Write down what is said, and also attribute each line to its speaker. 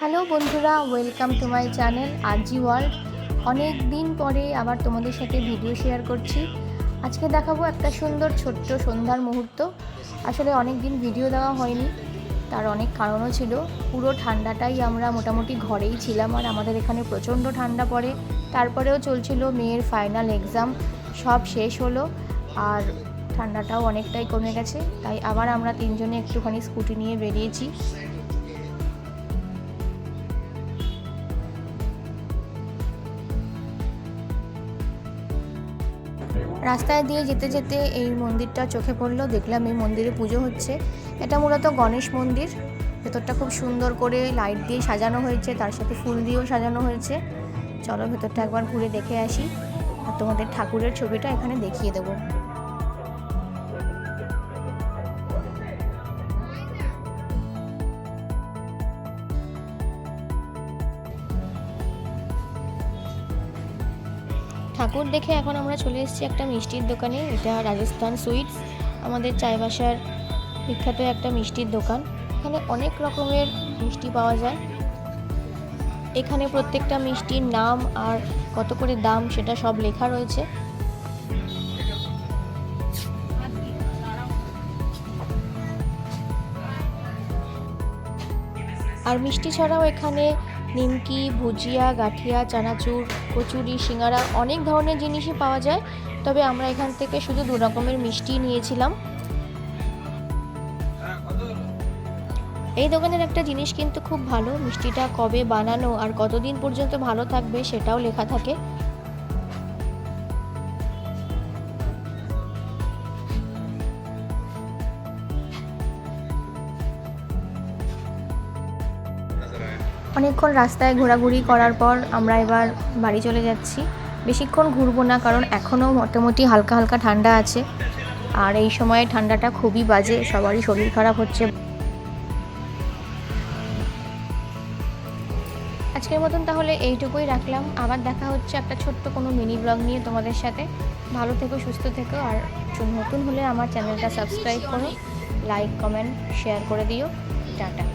Speaker 1: Hello বন্ধুরা, welcome to my channel RG world. অনেক দিন পরে আবার তোমাদের সাথে ভিডিও শেয়ার করছি। আজকে দেখাবো একটা সুন্দর ছোট্ট সন্ধ্যার মুহূর্ত। আসলে অনেক দিন ভিডিও দেওয়া হয়নি, তার অনেক কারণও ছিল। পুরো ঠান্ডাটাই আমরা মোটামুটি ঘরেই ছিলাম, আর আমাদের এখানে প্রচণ্ড ঠান্ডা পড়ে। তারপরেও চলছিল মেয়ের ফাইনাল এক্সাম, সব শেষ হলো আর ঠান্ডাটাও অনেকটাই কমে গেছে। তাই আবার আমরা তিনজনে একটুখানি স্কুটি নিয়ে বেরিয়েছি। রাস্তায় দিয়ে যেতে যেতে এই মন্দিরটা চোখে পড়লো, দেখলাম এই মন্দিরে পুজো হচ্ছে। এটা মূলত গণেশ মন্দির। ভেতরটা খুব সুন্দর করে লাইট দিয়ে সাজানো হয়েছে, তার সাথে ফুল দিয়েও সাজানো হয়েছে। চলো ভেতরটা একবার ঘুরে দেখে আসি, আর তোমাদের ঠাকুরের ছবিটা এখানে দেখিয়ে দেবো। ঠাকুর দেখে এখন আমরা চলে এসেছি একটা মিষ্টির দোকানে। এটা রাজস্থান সুইটস, আমাদের চাইবাসার বিখ্যাত একটা মিষ্টির দোকান। এখানে অনেক রকমের মিষ্টি পাওয়া যায়। এখানে প্রত্যেকটা মিষ্টির নাম আর কত করে দাম সেটা সব লেখা রয়েছে। আর মিষ্টি ছাড়াও এখানে নিমকি, ভুজিয়া, গাঠিয়া, চানাচুর, কচুরি, সিঙ্গারা অনেক ধরনের জিনিসই পাওয়া যায়। তবে আমরা এখান থেকে শুধু 2 রকমের মিষ্টি নিয়েছিলাম। এই দোকানের একটা জিনিস কিন্তু খুব ভালো, মিষ্টিটা কবে বানানো আর কতদিন পর্যন্ত ভালো থাকবে সেটাও লেখা থাকে। অনেকক্ষণ রাস্তায় ঘোরাঘুরি করার পর আমরা এবার বাড়ি চলে যাচ্ছি। বেশিক্ষণ ঘুরবো না, কারণ এখনও মোটামুটি হালকা হালকা ঠান্ডা আছে, আর এই সময়ে ঠান্ডাটা খুবই বাজে, সবারই শরীর খারাপ হচ্ছে। আজকের মতন তাহলে এইটুকুই রাখলাম। আবার দেখা হচ্ছে একটা ছোট্ট কোনো মিনি ব্লগ নিয়ে তোমাদের সাথে। ভালো থেকো, সুস্থ থেকো, আর নতুন হলে আমার চ্যানেলটা সাবস্ক্রাইব করো, লাইক, কমেন্ট, শেয়ার করে দিও। টাটা।